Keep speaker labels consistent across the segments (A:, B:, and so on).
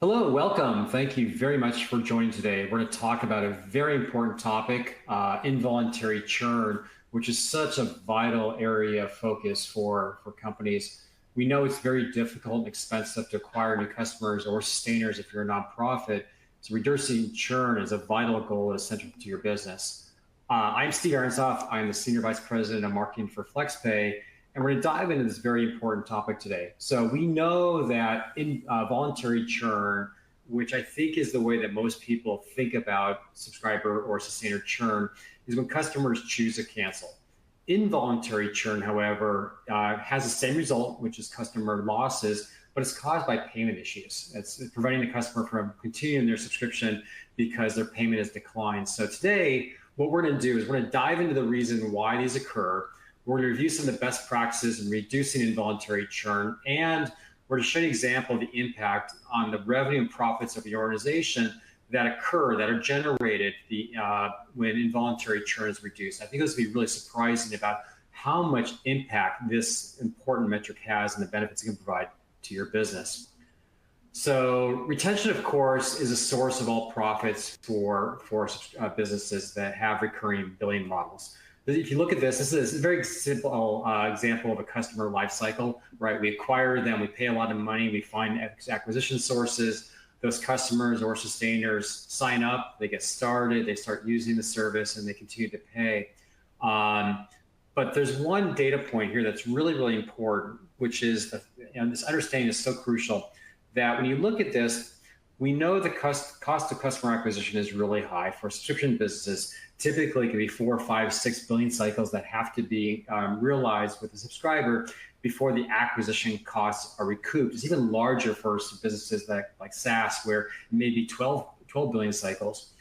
A: Hello, welcome. Thank you very much for joining today. We're going to talk about a very important topic, involuntary churn, which is such a vital area of focus for companies. We know it's very difficult and expensive to acquire new customers or sustainers if you're a nonprofit. So reducing churn is a vital goal that's central to your business. I'm Steve Aronsoff. I'm the Senior Vice President of Marketing for FlexPay, and we're going to dive into this very important topic today. So we know that in voluntary churn, which I think is the way that most people think about subscriber or sustainer churn, is when customers choose to cancel. Involuntary churn, however, has the same result, which is customer losses, but it's caused by payment issues. It's preventing the customer from continuing their subscription because their payment has declined. So today, what we're going to do is we're going to dive into the reason why these occur. We're going to review some of the best practices in reducing involuntary churn, and we're going to show you an example of the impact on the revenue and profits of the organization that are generated when involuntary churn is reduced. I think this will be really surprising about how much impact this important metric has and the benefits it can provide to your business. So retention, of course, is a source of all profits for businesses that have recurring billing models. But if you look at this is a very simple example of a customer life cycle, right? We acquire them, we pay a lot of money, we find acquisition sources, those customers or sustainers sign up, they get started, they start using the service, and they continue to pay. But there's one data point here that's really, really important, which is, this understanding is so crucial, that when you look at this, we know the cost of customer acquisition is really high for subscription businesses. Typically, it can be 4, 5, 6 billing cycles that have to be realized with the subscriber before the acquisition costs are recouped. It's even larger for some businesses like SaaS, where it may be 12 billing cycles.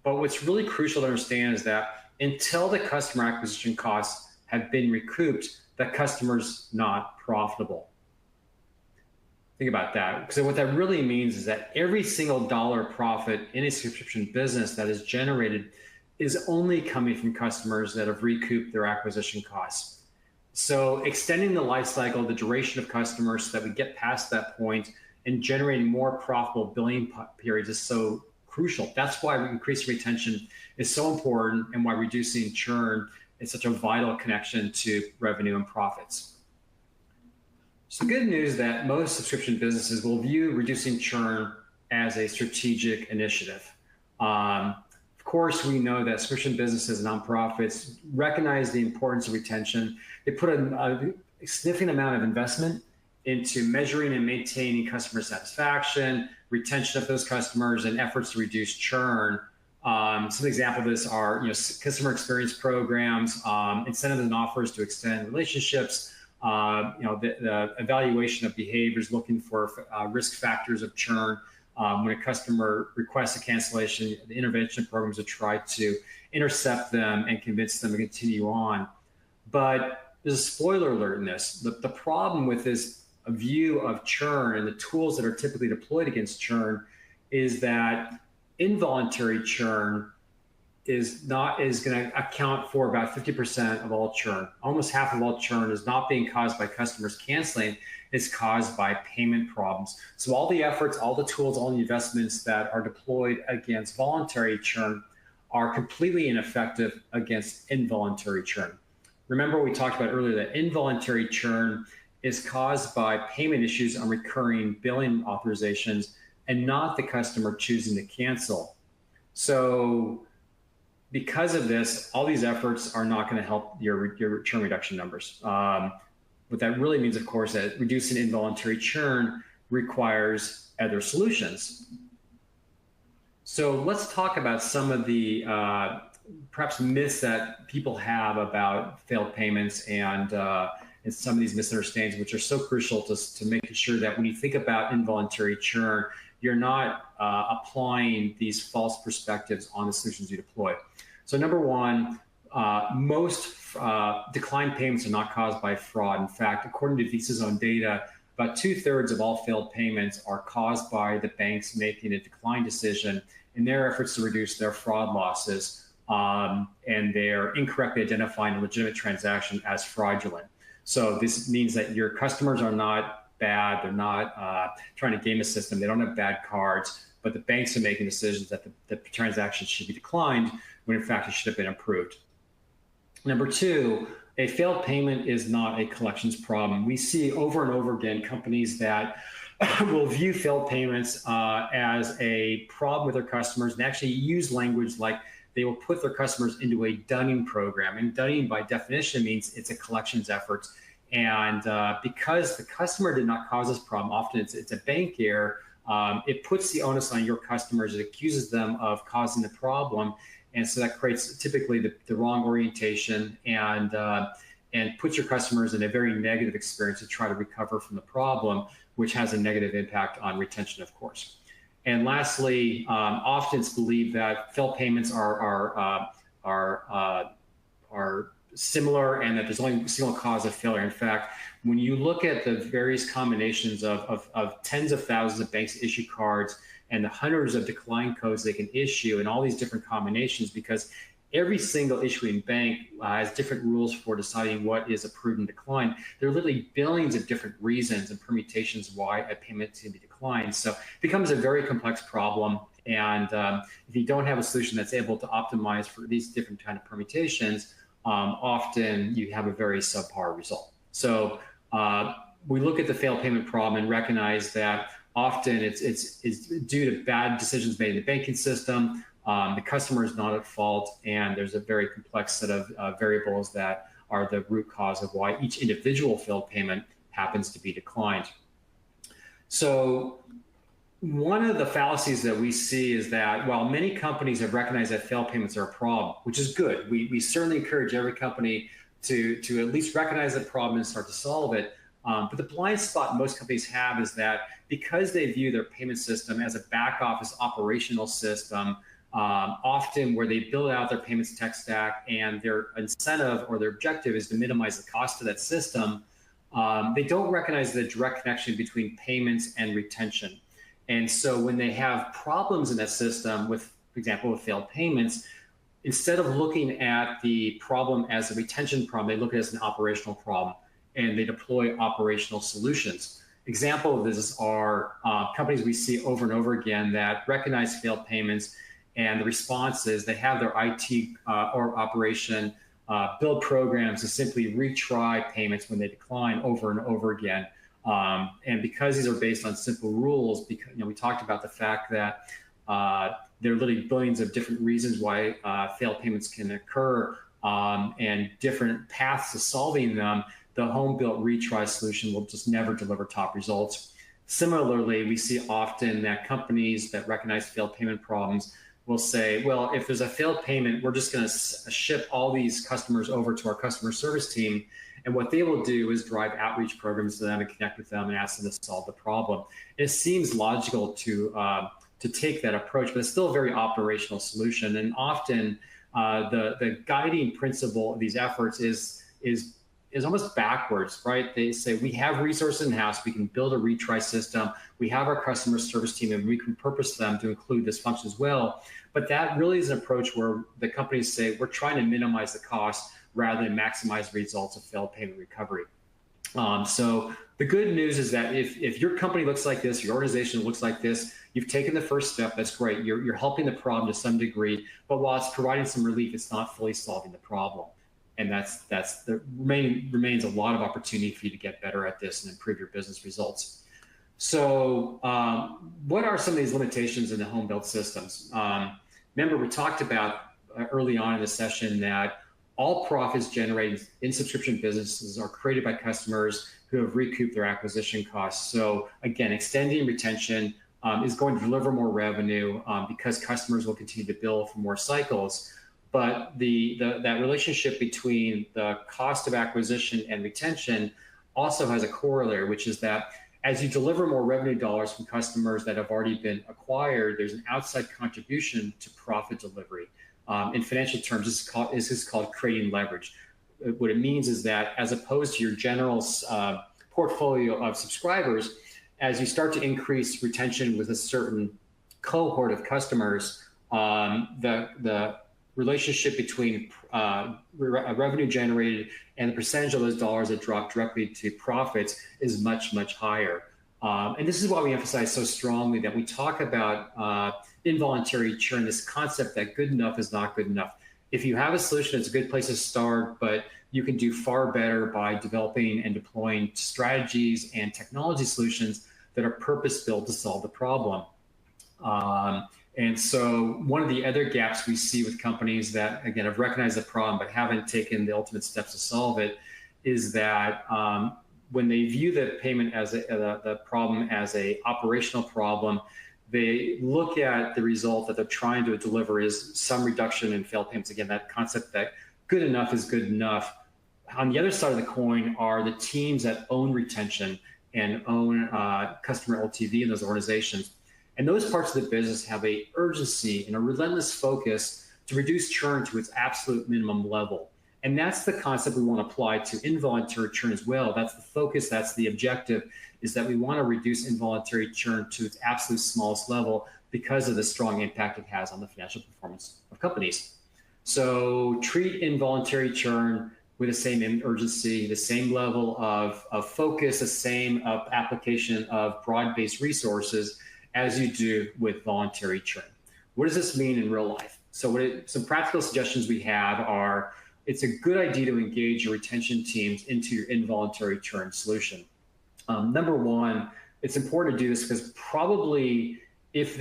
A: But what's really crucial to understand is that until the customer acquisition costs have been recouped, the customer's not profitable. Think about that. So what that really means is that every single dollar profit in a subscription business that is generated is only coming from customers that have recouped their acquisition costs. So extending the life cycle, the duration of customers, so that we get past that point and generating more profitable billing periods is so crucial. That's why increasing retention is so important, and why reducing churn is such a vital connection to revenue and profits. So good news that most subscription businesses will view reducing churn as a strategic initiative. Of course, we know that subscription businesses and nonprofits recognize the importance of retention. They put a significant amount of investment into measuring and maintaining customer satisfaction, retention of those customers, and efforts to reduce churn. Some examples of this are customer experience programs, incentives and offers to extend relationships, the evaluation of behaviors, looking for risk factors of churn. When a customer requests a cancellation, the intervention programs to try to intercept them and convince them to continue on. But there's a spoiler alert in this. The problem with this view of churn and the tools that are typically deployed against churn is that involuntary churn is going to account for about 50% of all churn. Almost half of all churn is not being caused by customers canceling, it's caused by payment problems. So all the efforts, all the tools, all the investments that are deployed against voluntary churn are completely ineffective against involuntary churn. Remember, we talked about earlier that involuntary churn is caused by payment issues on recurring billing authorizations and not the customer choosing to cancel. So because of this, all these efforts are not going to help your churn reduction numbers. What that really means, of course, that reducing involuntary churn requires other solutions. So let's talk about some of the perhaps myths that people have about failed payments and some of these misunderstandings, which are so crucial to making sure that when you think about involuntary churn, you're not applying these false perspectives on the solutions you deploy. So number one, most declined payments are not caused by fraud. In fact, according to Visa's own data, about 2/3 of all failed payments are caused by the banks making a decline decision in their efforts to reduce their fraud losses, and they're incorrectly identifying a legitimate transaction as fraudulent. So this means that your customers are not bad. They're not trying to game a system. They don't have bad cards, but the banks are making decisions that the transaction should be declined when in fact it should have been approved. Number two, a failed payment is not a collections problem. We see over and over again companies that will view failed payments as a problem with their customers and actually use language like they will put their customers into a dunning program. And dunning by definition means it's a collections effort. And because the customer did not cause this problem, often it's a bank error, it puts the onus on your customers. It accuses them of causing the problem. And so that creates typically the wrong orientation and puts your customers in a very negative experience to try to recover from the problem, which has a negative impact on retention, of course. And lastly, often it's believed that failed payments are similar and that there's only a single cause of failure. In fact, when you look at the various combinations of tens of thousands of banks issue cards and the hundreds of decline codes they can issue and all these different combinations, because every single issuing bank has different rules for deciding what is approved and declined. There are literally billions of different reasons and permutations why a payment can be declined. So it becomes a very complex problem. And if you don't have a solution that's able to optimize for these different kind of permutations, often you have a very subpar result. So we look at the failed payment problem and recognize that often it's due to bad decisions made in the banking system. The customer is not at fault, and there's a very complex set of variables that are the root cause of why each individual failed payment happens to be declined. So one of the fallacies that we see is that while many companies have recognized that failed payments are a problem, which is good, we certainly encourage every company to at least recognize the problem and start to solve it. But the blind spot most companies have is that because they view their payment system as a back office operational system, often where they build out their payments tech stack and their incentive or their objective is to minimize the cost of that system, they don't recognize the direct connection between payments and retention. And so when they have problems in that system with, for example, with failed payments, instead of looking at the problem as a retention problem, they look at it as an operational problem and they deploy operational solutions. Example of this are companies we see over and over again that recognize failed payments, and the response is they have their IT or operation build programs to simply retry payments when they decline over and over again. And because these are based on simple rules, because we talked about the fact that there are literally billions of different reasons why failed payments can occur and different paths to solving them, the home-built retry solution will just never deliver top results. Similarly, we see often that companies that recognize failed payment problems will say, well, if there's a failed payment, we're just going to ship all these customers over to our customer service team. And what they will do is drive outreach programs to them and connect with them and ask them to solve the problem. It seems logical to take that approach, but it's still a very operational solution. And often the guiding principle of these efforts is almost backwards, right? They say we have resources in-house, we can build a retry system, we have our customer service team, and we can purpose them to include this function as well. But that really is an approach where the companies say we're trying to minimize the cost rather than maximize the results of failed payment recovery. So the good news is that if your company looks like this, your organization looks like this, you've taken the first step, that's great. You're helping the problem to some degree, but while it's providing some relief, it's not fully solving the problem. And remains a lot of opportunity for you to get better at this and improve your business results. So what are some of these limitations in the home-built systems? Remember, we talked about early on in the session that all profits generated in subscription businesses are created by customers who have recouped their acquisition costs. So again, extending retention is going to deliver more revenue because customers will continue to bill for more cycles. But that relationship between the cost of acquisition and retention also has a corollary, which is that as you deliver more revenue dollars from customers that have already been acquired, there's an outside contribution to profit delivery. In financial terms, this is called creating leverage. What it means is that as opposed to your general portfolio of subscribers, as you start to increase retention with a certain cohort of customers, the relationship between revenue generated and the percentage of those dollars that drop directly to profits is much, much higher. And this is why we emphasize so strongly that we talk about involuntary churn, this concept that good enough is not good enough. If you have a solution, it's a good place to start, but you can do far better by developing and deploying strategies and technology solutions that are purpose-built to solve the problem. And so one of the other gaps we see with companies that, again, have recognized the problem but haven't taken the ultimate steps to solve it is that when they view the payment as the problem as a operational problem, they look at the result that they're trying to deliver is some reduction in failed payments. Again, that concept that good enough is good enough. On the other side of the coin are the teams that own retention and own customer LTV in those organizations. And those parts of the business have a urgency and a relentless focus to reduce churn to its absolute minimum level. And that's the concept we want to apply to involuntary churn as well. That's the focus, that's the objective, is that we want to reduce involuntary churn to its absolute smallest level because of the strong impact it has on the financial performance of companies. So treat involuntary churn with the same urgency, the same level of focus, the same application of broad-based resources as you do with voluntary churn. What does this mean in real life? So some practical suggestions we have are, it's a good idea to engage your retention teams into your involuntary churn solution. Number one, it's important to do this because probably if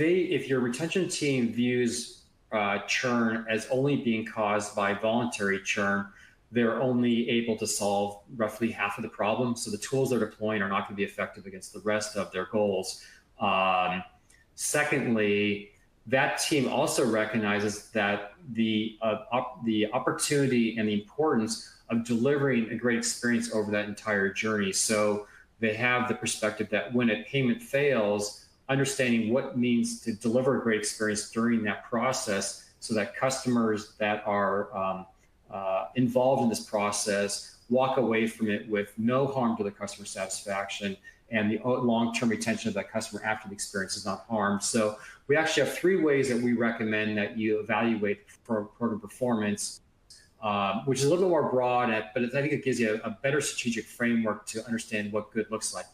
A: your retention team views churn as only being caused by voluntary churn, they're only able to solve roughly half of the problem. So the tools they're deploying are not going to be effective against the rest of their goals. Secondly, that team also recognizes that the opportunity and the importance of delivering a great experience over that entire journey. So they have the perspective that when a payment fails, understanding what it means to deliver a great experience during that process so that customers that are involved in this process walk away from it with no harm to the customer satisfaction, and the long-term retention of that customer after the experience is not harmed. So we actually have 3 ways that we recommend that you evaluate for program performance, which is a little bit more broad, but I think it gives you a better strategic framework to understand what good looks like.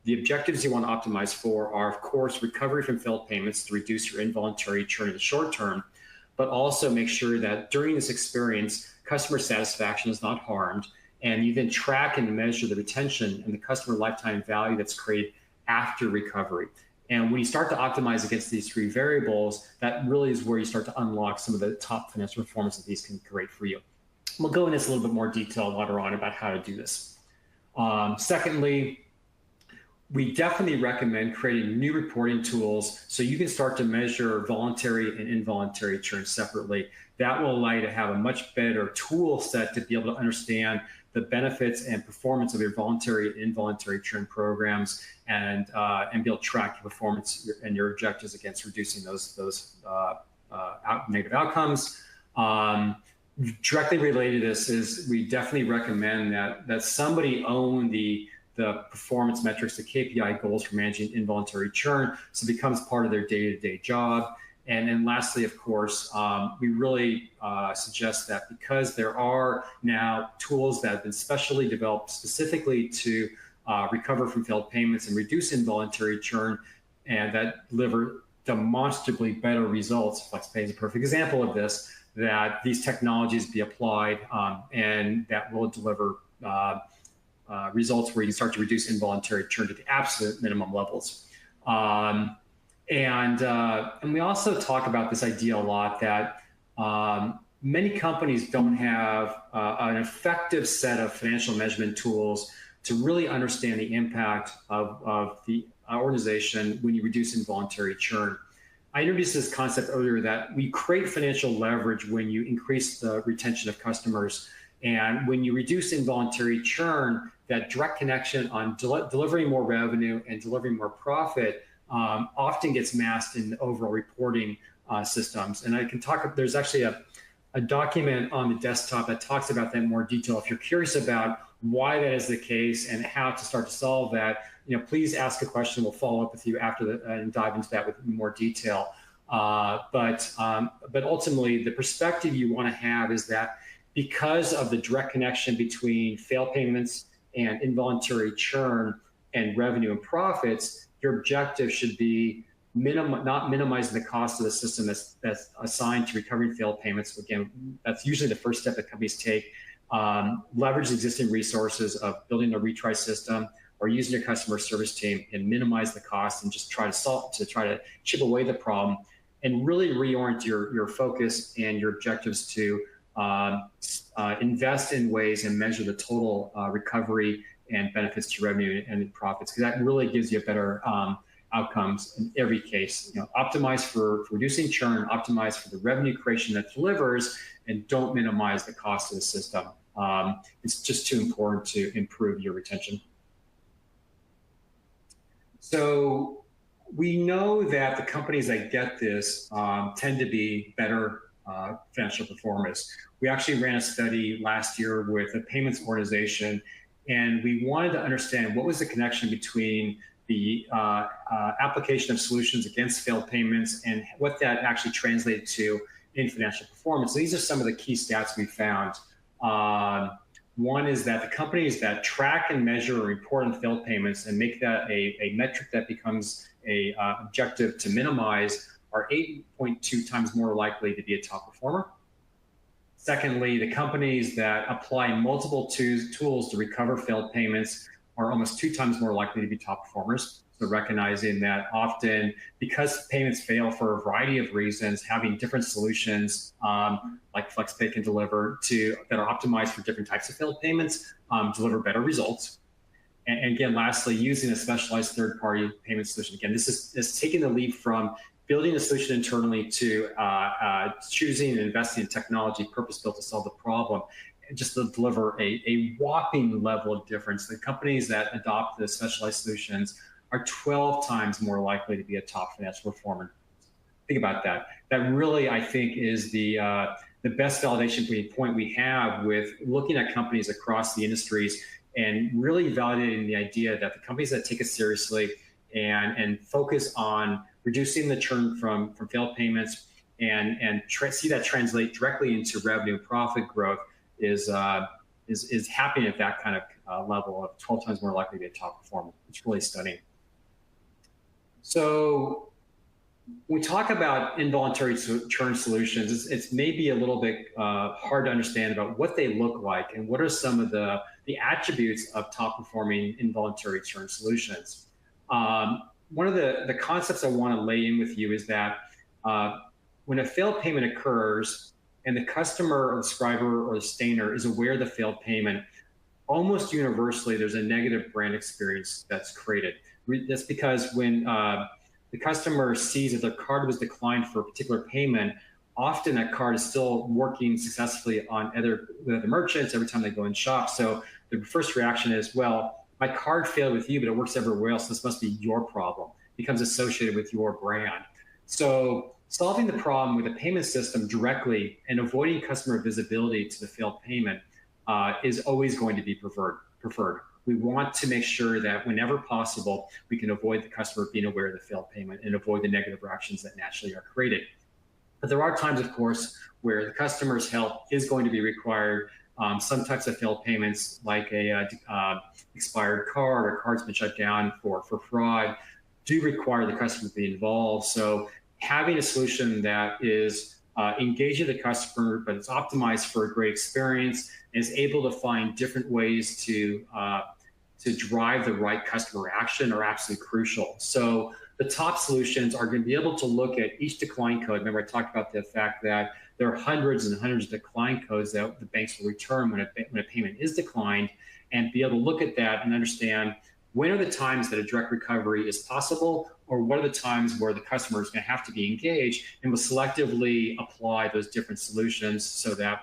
A: The objectives you want to optimize for are, of course, recovery from failed payments to reduce your involuntary churn in the short term, but also make sure that during this experience, customer satisfaction is not harmed, and you then track and measure the retention and the customer lifetime value that's created after recovery. And when you start to optimize against these 3 variables, that really is where you start to unlock some of the top financial performance that these can create for you. We'll go into this a little bit more detail later on about how to do this. Secondly, we definitely recommend creating new reporting tools so you can start to measure voluntary and involuntary churn separately. That will allow you to have a much better tool set to be able to understand the benefits and performance of your voluntary and involuntary churn programs, and be able to track your performance and your objectives against reducing those negative outcomes. Directly related to this is we definitely recommend that somebody own the performance metrics, the KPI goals for managing involuntary churn, so it becomes part of their day-to-day job. And then lastly, of course, we really suggest that because there are now tools that have been specially developed specifically to recover from failed payments and reduce involuntary churn, and that deliver demonstrably better results. FlexPay is a perfect example of this, that these technologies be applied and that will deliver results where you can start to reduce involuntary churn to the absolute minimum levels. And we also talk about this idea a lot that many companies don't have an effective set of financial measurement tools to really understand the impact of the organization when you reduce involuntary churn. I introduced this concept earlier that we create financial leverage when you increase the retention of customers. And when you reduce involuntary churn, that direct connection on delivering more revenue and delivering more profit often gets masked in the overall reporting systems. And I can talk, there's actually a document on the desktop that talks about that in more detail. If you're curious about why that is the case and how to start to solve that, please ask a question. We'll follow up with you after and dive into that with more detail. But ultimately, the perspective you want to have is that because of the direct connection between failed payments and involuntary churn and revenue and profits, your objective should be not minimizing the cost of the system that's assigned to recovering failed payments. Again, that's usually the first step that companies take. Leverage existing resources of building a retry system or using your customer service team and minimize the cost and just try to chip away the problem and really reorient your focus and your objectives to invest in ways and measure the total recovery and benefits to revenue and profits, because that really gives you a better outcomes in every case. Optimize for reducing churn, optimize for the revenue creation that delivers, and don't minimize the cost of the system. It's just too important to improve your retention. So we know that the companies that get this tend to be better financial performers. We actually ran a study last year with a payments organization, and we wanted to understand what was the connection between the application of solutions against failed payments and what that actually translated to in financial performance. So these are some of the key stats we found. One is that the companies that track and measure or report on failed payments and make that a metric that becomes a objective to minimize are 8.2 times more likely to be a top performer. Secondly, the companies that apply multiple tools to recover failed payments are almost 2 times more likely to be top performers. So recognizing that often, because payments fail for a variety of reasons, having different solutions like FlexPay can deliver that are optimized for different types of failed payments deliver better results. And again, lastly, using a specialized third-party payment solution. Again, this is taking the leap from building a solution internally to choosing and investing in technology purpose-built to solve the problem, and just to deliver a whopping level of difference. The companies that adopt the specialized solutions are 12 times more likely to be a top financial performer. Think about that. That really, I think, is the best validation point we have with looking at companies across the industries and really validating the idea that the companies that take it seriously and focus on reducing the churn from failed payments and see that translate directly into revenue and profit growth is happening at that kind of level of 12 times more likely to be a top performer. It's really stunning. So when we talk about involuntary churn solutions, it's maybe a little bit hard to understand about what they look like and what are some of the attributes of top performing involuntary churn solutions. One of the concepts I want to lay in with you is that when a failed payment occurs and the customer or the subscriber or the stainer is aware of the failed payment, almost universally there's a negative brand experience that's created. That's because when the customer sees that their card was declined for a particular payment, often that card is still working successfully on other merchants every time they go and shop. So the first reaction is, well, my card failed with you, but it works everywhere else. This must be your problem. It becomes associated with your brand. So solving the problem with a payment system directly and avoiding customer visibility to the failed payment is always going to be preferred. We want to make sure that whenever possible, we can avoid the customer being aware of the failed payment and avoid the negative reactions that naturally are created. But there are times, of course, where the customer's help is going to be required. Some types of failed payments, like a expired card or cards been shut down for fraud, do require the customer to be involved. So having a solution that is engaging the customer, but it's optimized for a great experience, and is able to find different ways to drive the right customer action are absolutely crucial. So the top solutions are going to be able to look at each decline code. Remember, I talked about the fact that there are hundreds and hundreds of decline codes that the banks will return when a payment is declined, and be able to look at that and understand when are the times that a direct recovery is possible, or what are the times where the customer is going to have to be engaged, and will selectively apply those different solutions so that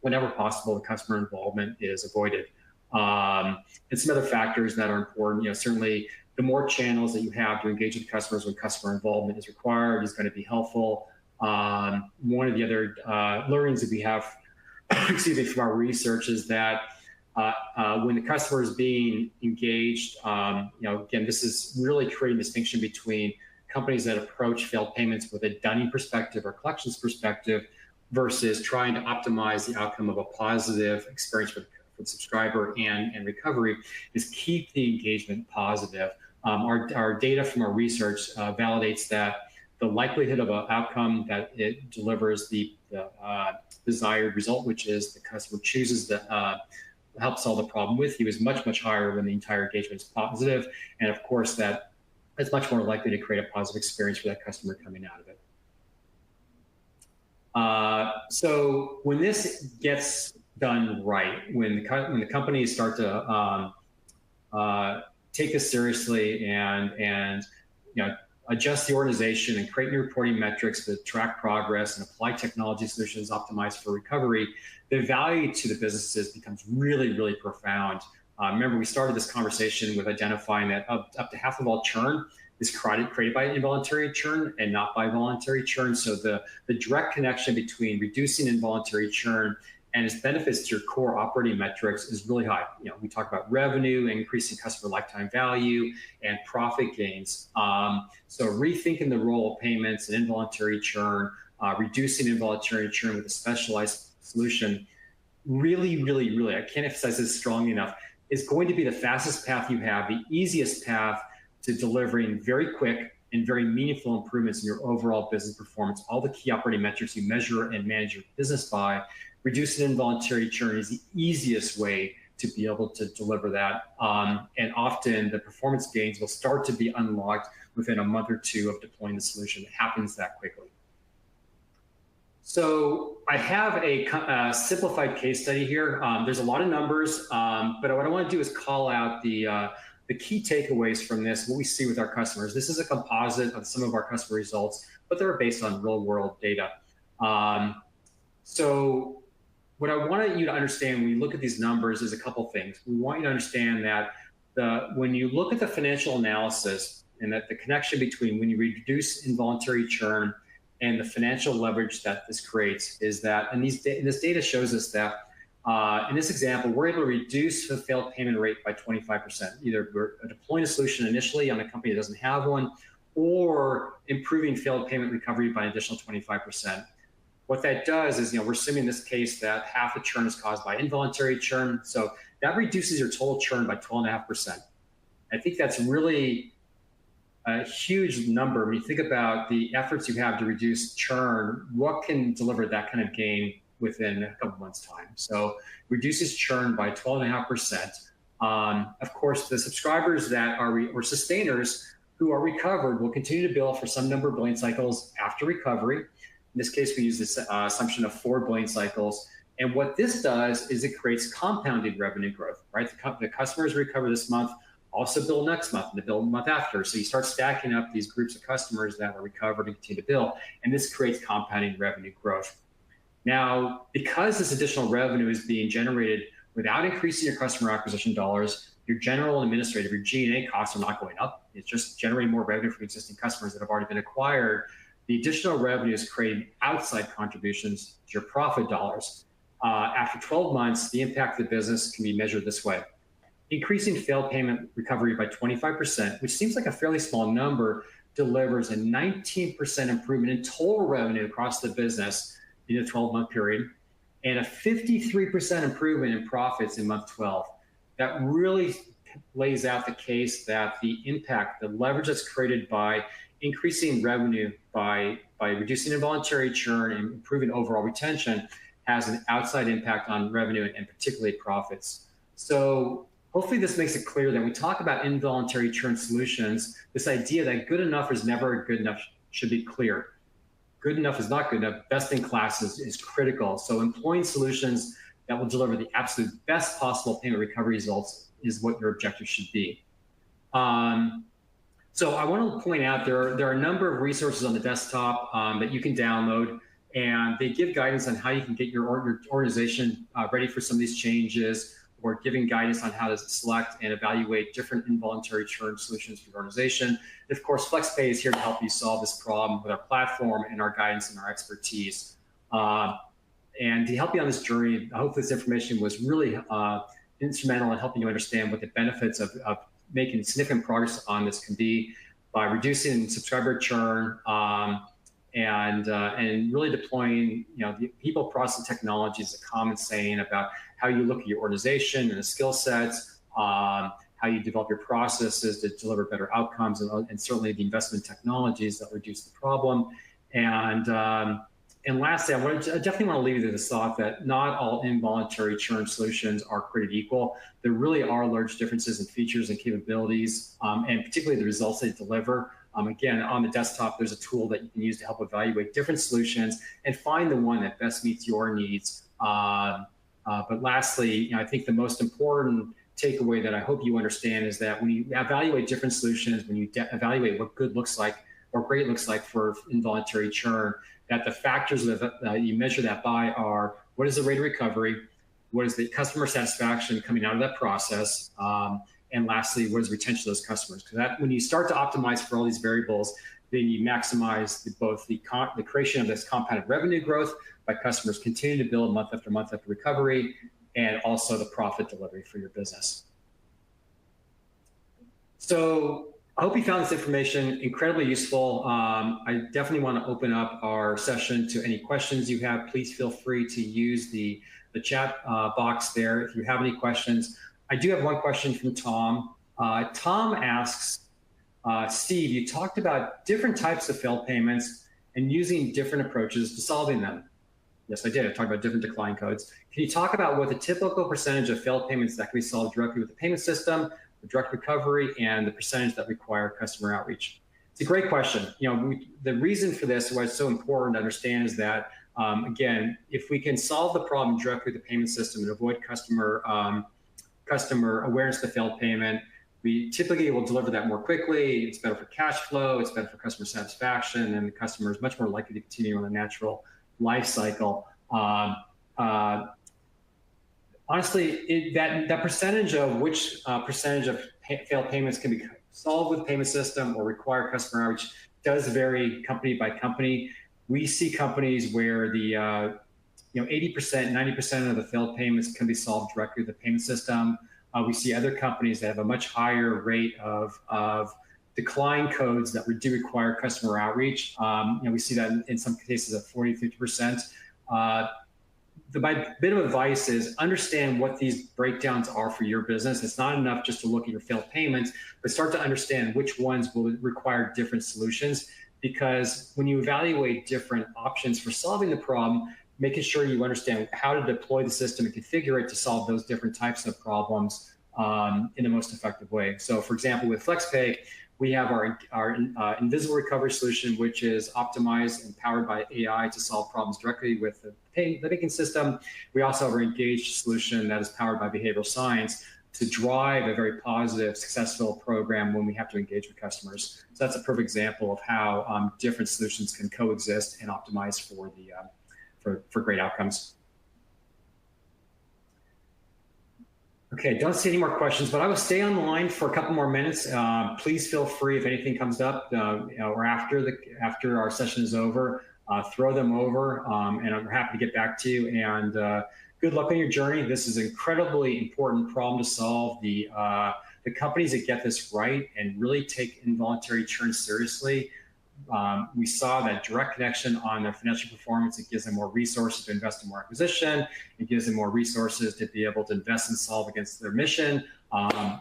A: whenever possible, the customer involvement is avoided. And some other factors that are important, certainly the more channels that you have to engage with customers when customer involvement is required is going to be helpful. One of the other learnings that we have, from our research is that when the customer is being engaged, again, this is really creating a distinction between companies that approach failed payments with a dunning perspective or collections perspective versus trying to optimize the outcome of a positive experience for the subscriber and recovery is keep the engagement positive. Our data from our research validates that the likelihood of an outcome that it delivers the desired result, which is the customer chooses to help solve the problem with you, is much, much higher when the entire engagement is positive. And of course, that is much more likely to create a positive experience for that customer coming out of it. So when this gets done right, when the companies start to take this seriously and adjust the organization and create new reporting metrics to track progress and apply technology solutions optimized for recovery, the value to the businesses becomes really, really profound. Remember, we started this conversation with identifying that up to half of all churn is created by involuntary churn and not by voluntary churn. So the direct connection between reducing involuntary churn and its benefits to your core operating metrics is really high. We talk about revenue, increasing customer lifetime value, and profit gains. So rethinking the role of payments and involuntary churn, reducing involuntary churn with a specialized solution, really, really, really, I can't emphasize this strongly enough, is going to be the fastest path you have, the easiest path to delivering very quick and very meaningful improvements in your overall business performance. All the key operating metrics you measure and manage your business by, reducing involuntary churn is the easiest way to be able to deliver that. And often the performance gains will start to be unlocked within a month or two of deploying the solution. It happens that quickly. So I have a simplified case study here. There's a lot of numbers, but what I want to do is call out the key takeaways from this, what we see with our customers. This is a composite of some of our customer results, but they're based on real world data. So what I want you to understand when you look at these numbers is a couple things. We want you to understand that when you look at the financial analysis and that the connection between when you reduce involuntary churn and the financial leverage that this creates is that, and this data shows us that in this example, we're able to reduce the failed payment rate by 25%. Either we're deploying a solution initially on a company that doesn't have one, or improving failed payment recovery by an additional 25%. What that does is, we're assuming in this case that half the churn is caused by involuntary churn. So that reduces your total churn by 12.5%. I think that's really a huge number. When you think about the efforts you have to reduce churn, what can deliver that kind of gain within a couple months' time? So reduces churn by 12.5%. Of course, the subscribers that are or sustainers who are recovered will continue to bill for some number of billing cycles after recovery. In this case, we use this assumption of 4 billing cycles. And what this does is it creates compounded revenue growth, right? The customers recover this month, also bill next month, and they bill the month after. So you start stacking up these groups of customers that are recovered and continue to bill, and this creates compounding revenue growth. Now, because this additional revenue is being generated without increasing your customer acquisition dollars, your general and administrative, your G&A costs are not going up. It's just generating more revenue from existing customers that have already been acquired. The additional revenue is creating outside contributions to your profit dollars. After 12 months, the impact of the business can be measured this way. Increasing failed payment recovery by 25%, which seems like a fairly small number, delivers a 19% improvement in total revenue across the business in a 12-month period, and a 53% improvement in profits in month 12. That really lays out the case that the impact, the leverage that's created by increasing revenue by reducing involuntary churn and improving overall retention has an outside impact on revenue and particularly profits. So hopefully this makes it clear that when we talk about involuntary churn solutions, this idea that good enough is never good enough should be clear. Good enough is not good enough. Best in class is critical. So employing solutions that will deliver the absolute best possible payment recovery results is what your objective should be. So I want to point out there are a number of resources on the desktop that you can download, and they give guidance on how you can get your organization ready for some of these changes, or giving guidance on how to select and evaluate different involuntary churn solutions for your organization. And of course, FlexPay is here to help you solve this problem with our platform and our guidance and our expertise. And to help you on this journey, I hope this information was really instrumental in helping you understand what the benefits of making significant progress on this can be. by reducing subscriber churn, and really deploying, the people, process, technology is a common saying about how you look at your organization and the skill sets, how you develop your processes to deliver better outcomes, and certainly the investment technologies that reduce the problem. And lastly, I definitely want to leave you to this thought that not all involuntary churn solutions are created equal. There really are large differences in features and capabilities, and particularly the results they deliver. Again, on the desktop, there's a tool that you can use to help evaluate different solutions and find the one that best meets your needs. But lastly, I think the most important takeaway that I hope you understand is that when you evaluate different solutions, when you evaluate what good looks like or great looks like for involuntary churn, that the factors that you measure that by are: what is the rate of recovery, what is the customer satisfaction coming out of that process, and lastly, what is retention of those customers? Because that, when you start to optimize for all these variables, then you maximize both the creation of this compounded revenue growth by customers continuing to build month after month after recovery, and also the profit delivery for your business. So I hope you found this information incredibly useful. I definitely want to open up our session to any questions you have. Please feel free to use the chat box there if you have any questions. I do have one question from Tom. Tom asks, Steve, you talked about different types of failed payments and using different approaches to solving them. Yes, I did. I talked about different decline codes. Can you talk about what the typical percentage of failed payments that can be solved directly with the payment system, the direct recovery, and the percentage that require customer outreach? It's a great question. The reason for this, why it's so important to understand, is that, again, if we can solve the problem directly with the payment system and avoid customer awareness of the failed payment, we typically will deliver that more quickly. It's better for cash flow, it's better for customer satisfaction, and the customer is much more likely to continue on a natural life cycle. Honestly, that percentage of which percentage of failed payments can be solved with the payment system or require customer outreach does vary company by company. We see companies where the 80%, 90% of the failed payments can be solved directly with the payment system. We see other companies that have a much higher rate of decline codes that do require customer outreach. We see that in some cases at 40, 50%. My bit of advice is understand what these breakdowns are for your business. It's not enough just to look at your failed payments, but start to understand which ones will require different solutions. Because when you evaluate different options for solving the problem, making sure you understand how to deploy the system and configure it to solve those different types of problems in the most effective way. So for example, with FlexPay, we have our invisible recovery solution, which is optimized and powered by AI to solve problems directly with the banking system. We also have our engaged solution that is powered by behavioral science to drive a very positive, successful program when we have to engage with customers. So that's a perfect example of how different solutions can coexist and optimize for great outcomes. Okay, don't see any more questions, but I will stay on the line for a couple more minutes. Please feel free, if anything comes up or after our session is over, throw them over, and I'm happy to get back to you. And good luck on your journey. This is an incredibly important problem to solve. The companies that get this right and really take involuntary churn seriously, we saw that direct connection on their financial performance. It gives them more resources to invest in more acquisition. It gives them more resources to be able to invest and solve against their mission.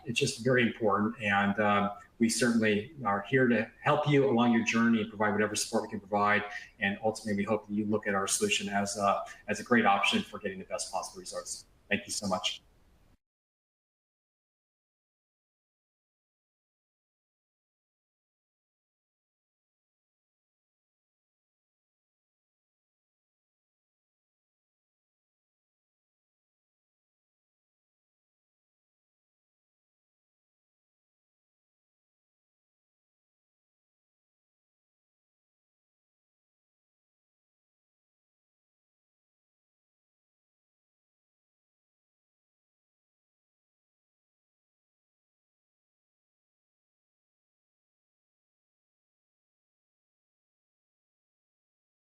A: It's just very important. And we certainly are here to help you along your journey and provide whatever support we can provide. And ultimately, we hope that you look at our solution as a great option for getting the best possible results. Thank you so much.